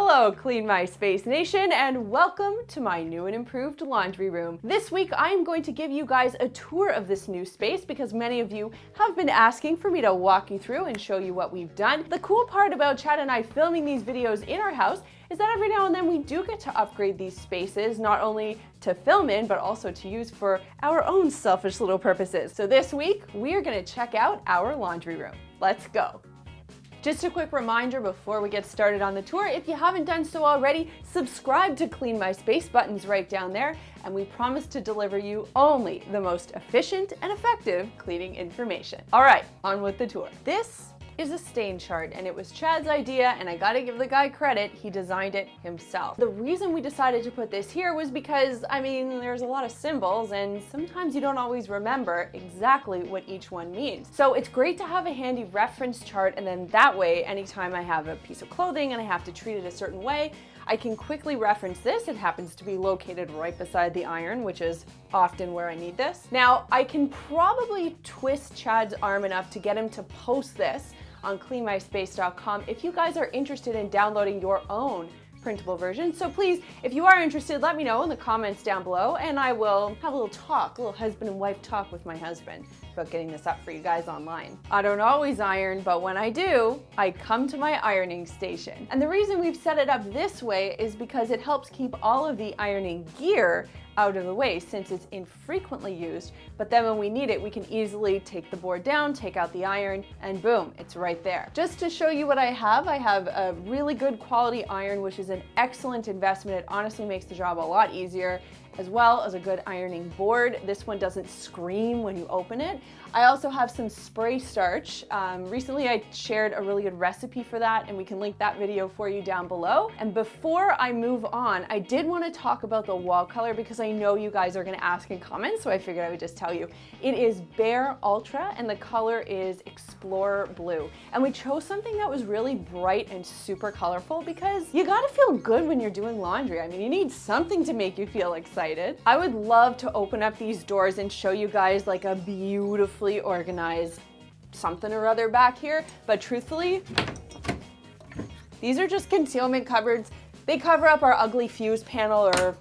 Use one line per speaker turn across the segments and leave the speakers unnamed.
Hello, Clean My Space Nation, and welcome to my new and improved laundry room. This week, I am going to give you guys a tour of this new space because many of you have been asking for me to walk you through and show you what we've done. The cool part about Chad and I filming these videos in our house is that every now and then we do get to upgrade these spaces, not only to film in, but also to use for our own selfish little purposes. So this week, we are gonna check out our laundry room. Let's go. Just a quick reminder before we get started on the tour, if you haven't done so already, subscribe to Clean My Space, button's right down there, and we promise to deliver you only the most efficient and effective cleaning information. All right, on with the tour. This is a stain chart, and it was Chad's idea, and I gotta give the guy credit, he designed it himself. The reason we decided to put this here was because, there's a lot of symbols, and sometimes you don't always remember exactly what each one means. So it's great to have a handy reference chart, and then that way, anytime I have a piece of clothing and I have to treat it a certain way, I can quickly reference this. It happens to be located right beside the iron, which is often where I need this. Now, I can probably twist Chad's arm enough to get him to post this on cleanmyspace.com if you guys are interested in downloading your own printable version. So please, if you are interested, let me know in the comments down below, and I will have a little husband and wife talk with my husband about getting this up for you guys online. I don't always iron, but when I do, I come to my ironing station. And the reason we've set it up this way is because it helps keep all of the ironing gear out of the way since it's infrequently used, but then when we need it, we can easily take the board down, take out the iron, and boom, it's right there. Just to show you what I have a really good quality iron, which is an excellent investment. It honestly makes the job a lot easier, as well as a good ironing board. This one doesn't scream when you open it. I also have some spray starch. Recently I shared a really good recipe for that, and we can link that video for you down below. And before I move on, I did want to talk about the wall color because I know you guys are going to ask in comments, so I figured I would just tell you. It is Bare Ultra, and the color is Explorer Blue. And we chose something that was really bright and super colorful because you gotta feel good when you're doing laundry. You need something to make you feel excited. I would love to open up these doors and show you guys like a beautifully organized something or other back here, but truthfully, these are just concealment cupboards. They cover up our ugly fuse panel or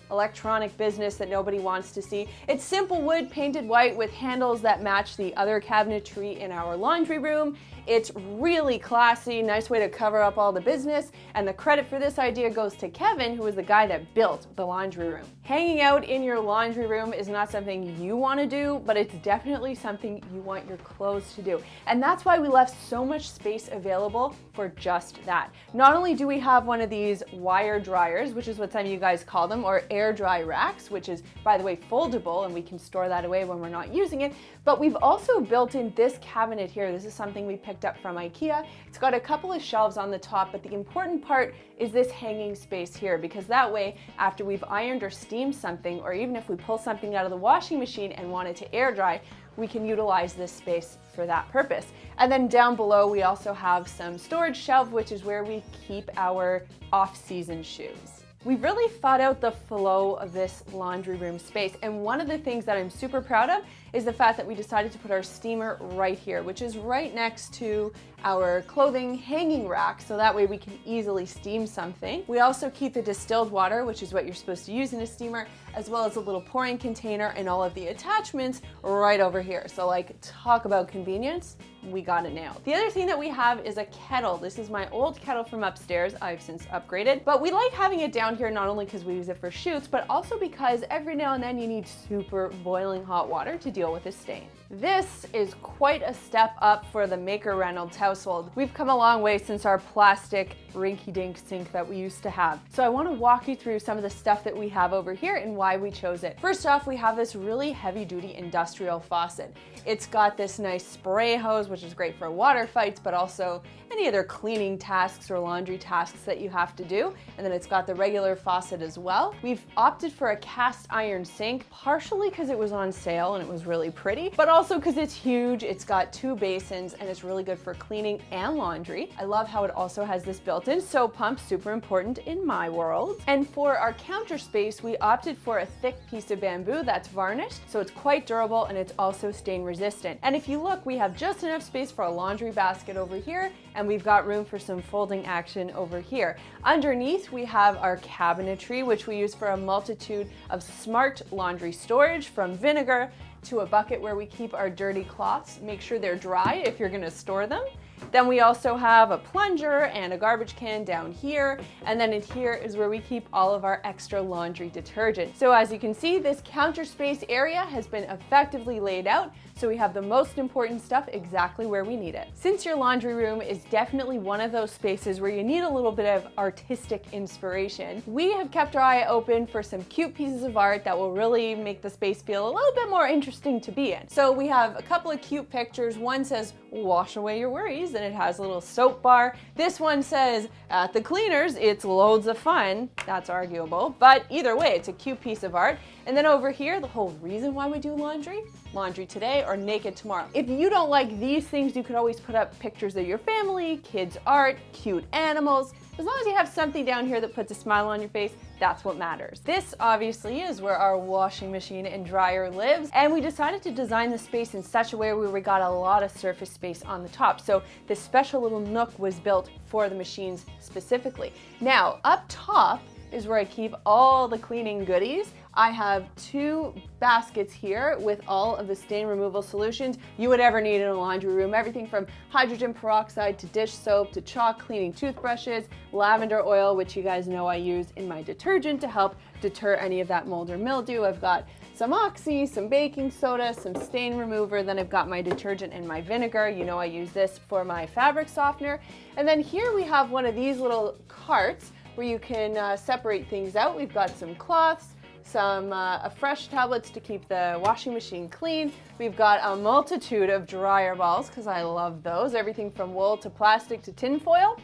electronic business that nobody wants to see. It's simple wood painted white with handles that match the other cabinetry in our laundry room. It's really classy, nice way to cover up all the business, and the credit for this idea goes to Kevin, who was the guy that built the laundry room. Hanging out in your laundry room is not something you want to do, but it's definitely something you want your clothes to do. And that's why we left so much space available for just that. Not only do we have one of these wire dryers, which is what some of you guys call them, or air dry racks, which is, by the way, foldable, and we can store that away when we're not using it, but we've also built in this cabinet here. This is something we picked up from IKEA. It's got a couple of shelves on the top, but the important part is this hanging space here, because that way, after we've ironed or steamed something, or even if we pull something out of the washing machine and want it to air dry, we can utilize this space for that purpose. And then down below, we also have some storage shelf, which is where we keep our off-season shoes. We've really thought out the flow of this laundry room space, and one of the things that I'm super proud of is the fact that we decided to put our steamer right here, which is right next to our clothing hanging rack, so that way we can easily steam something. We also keep the distilled water, which is what you're supposed to use in a steamer, as well as a little pouring container and all of the attachments right over here. So talk about convenience, we got it nailed. The other thing that we have is a kettle. This is my old kettle from upstairs. I've since upgraded, but we like having it down here not only because we use it for shoots, but also because every now and then you need super boiling hot water to deal with a stain. This is quite a step up for the Maker Reynolds household. We've come a long way since our plastic rinky-dink sink that we used to have. So I want to walk you through some of the stuff that we have over here and why we chose it. First off, we have this really heavy-duty industrial faucet. It's got this nice spray hose, which is great for water fights, but also any other cleaning tasks or laundry tasks that you have to do. And then it's got the regular faucet as well. We've opted for a cast iron sink, partially because it was on sale and it was really pretty, but also because it's huge. It's got 2 basins and it's really good for cleaning and laundry. I love how it also has this built-in soap pump, super important in my world. And for our counter space, we opted for a thick piece of bamboo that's varnished, so it's quite durable and it's also stain resistant. And if you look, we have just enough space for a laundry basket over here, and we've got room for some folding action over here. Underneath, we have our cabinetry, which we use for a multitude of smart laundry storage, from vinegar to a bucket where we keep our dirty cloths. Make sure they're dry if you're gonna store them. Then we also have a plunger and a garbage can down here, and then in here is where we keep all of our extra laundry detergent. So as you can see, this counter space area has been effectively laid out, so we have the most important stuff exactly where we need it. Since your laundry room is definitely one of those spaces where you need a little bit of artistic inspiration, we have kept our eye open for some cute pieces of art that will really make the space feel a little bit more interesting to be in. So we have a couple of cute pictures. One says, "Wash away your worries," and it has a little soap bar. This one says, "At the cleaners, it's loads of fun." That's arguable, but either way, it's a cute piece of art. And then over here, the whole reason why we do laundry today or naked tomorrow. If you don't like these things, you could always put up pictures of your family, kids' art, cute animals. As long as you have something down here that puts a smile on your face, that's what matters. This obviously is where our washing machine and dryer lives, and we decided to design the space in such a way where we got a lot of surface space on the top. So this special little nook was built for the machines specifically. Now, up top is where I keep all the cleaning goodies. I have 2 baskets here with all of the stain removal solutions you would ever need in a laundry room. Everything from hydrogen peroxide to dish soap to chalk cleaning toothbrushes, lavender oil, which you guys know I use in my detergent to help deter any of that mold or mildew. I've got some oxy, some baking soda, some stain remover, then I've got my detergent and my vinegar. You know I use this for my fabric softener. And then here we have one of these little carts where you can separate things out. We've got some cloths, some fresh tablets to keep the washing machine clean. We've got a multitude of dryer balls, because I love those, everything from wool to plastic to tin foil.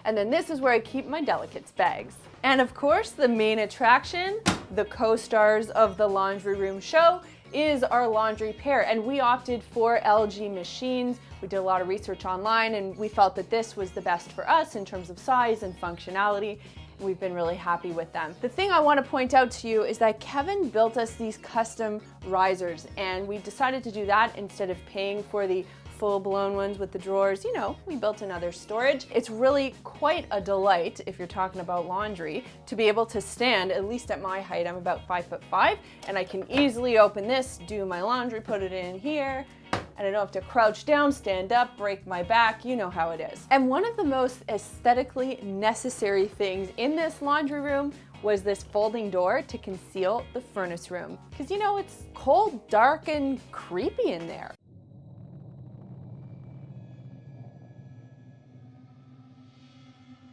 And then this is where I keep my delicates bags. And of course, the main attraction, the co-stars of the laundry room show, is our laundry pair, and we opted for LG machines. We did a lot of research online, and we felt that this was the best for us in terms of size and functionality. We've been really happy with them. The thing I want to point out to you is that Kevin built us these custom risers, and we decided to do that instead of paying for the full-blown ones with the drawers. You know, we built another storage. It's really quite a delight, if you're talking about laundry, to be able to stand, at least at my height, I'm about 5'5", and I can easily open this, do my laundry, put it in here, and I don't have to crouch down, stand up, break my back. You know how it is. And one of the most aesthetically necessary things in this laundry room was this folding door to conceal the furnace room. Because you know, it's cold, dark, and creepy in there.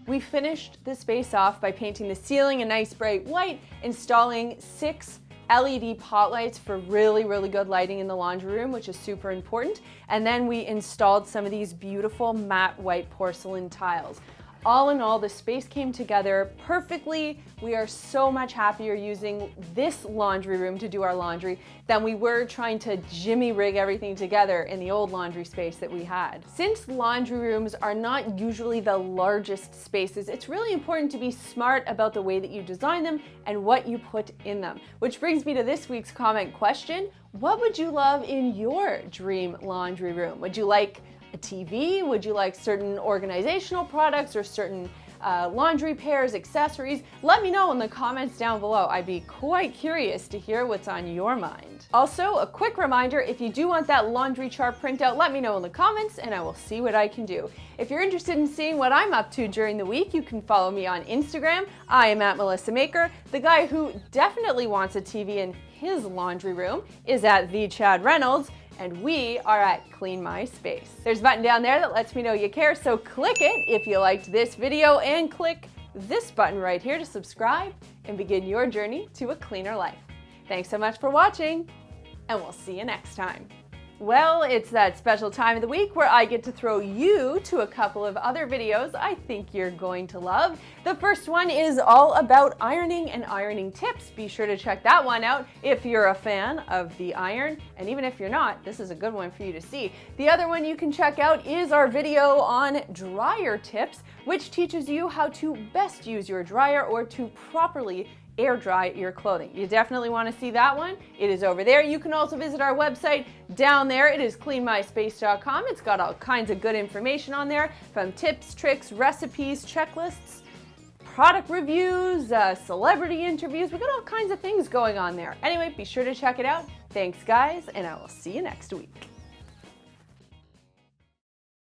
We finished the space off by painting the ceiling a nice bright white, installing 6 LED pot lights for really, really good lighting in the laundry room, which is super important. And then we installed some of these beautiful matte white porcelain tiles. All in all, the space came together perfectly. We are so much happier using this laundry room to do our laundry than we were trying to jimmy rig everything together in the old laundry space that we had. Since laundry rooms are not usually the largest spaces, it's really important to be smart about the way that you design them and what you put in them. Which brings me to this week's comment question. What would you love in your dream laundry room? Would you like a TV? Would you like certain organizational products or certain laundry pairs, accessories? Let me know in the comments down below. I'd be quite curious to hear what's on your mind. Also, a quick reminder, if you do want that laundry chart printout, let me know in the comments and I will see what I can do. If you're interested in seeing what I'm up to during the week, you can follow me on Instagram. I am at Melissa Maker. The guy who definitely wants a TV in his laundry room is at the Chad Reynolds. And we are at Clean My Space. There's a button down there that lets me know you care, so click it if you liked this video, and click this button right here to subscribe and begin your journey to a cleaner life. Thanks so much for watching, and we'll see you next time. Well, it's that special time of the week where I get to throw you to a couple of other videos I think you're going to love. The first one is all about ironing and ironing tips. Be sure to check that one out if you're a fan of the iron, and even if you're not, this is a good one for you to see. The other one you can check out is our video on dryer tips, which teaches you how to best use your dryer or to properly air dry your clothing. You definitely want to see that one. It is over there. You can also visit our website down there. It is cleanmyspace.com. It's got all kinds of good information on there, from tips, tricks, recipes, checklists, product reviews, celebrity interviews. We've got all kinds of things going on there. Anyway, be sure to check it out. Thanks, guys, and I will see you next week.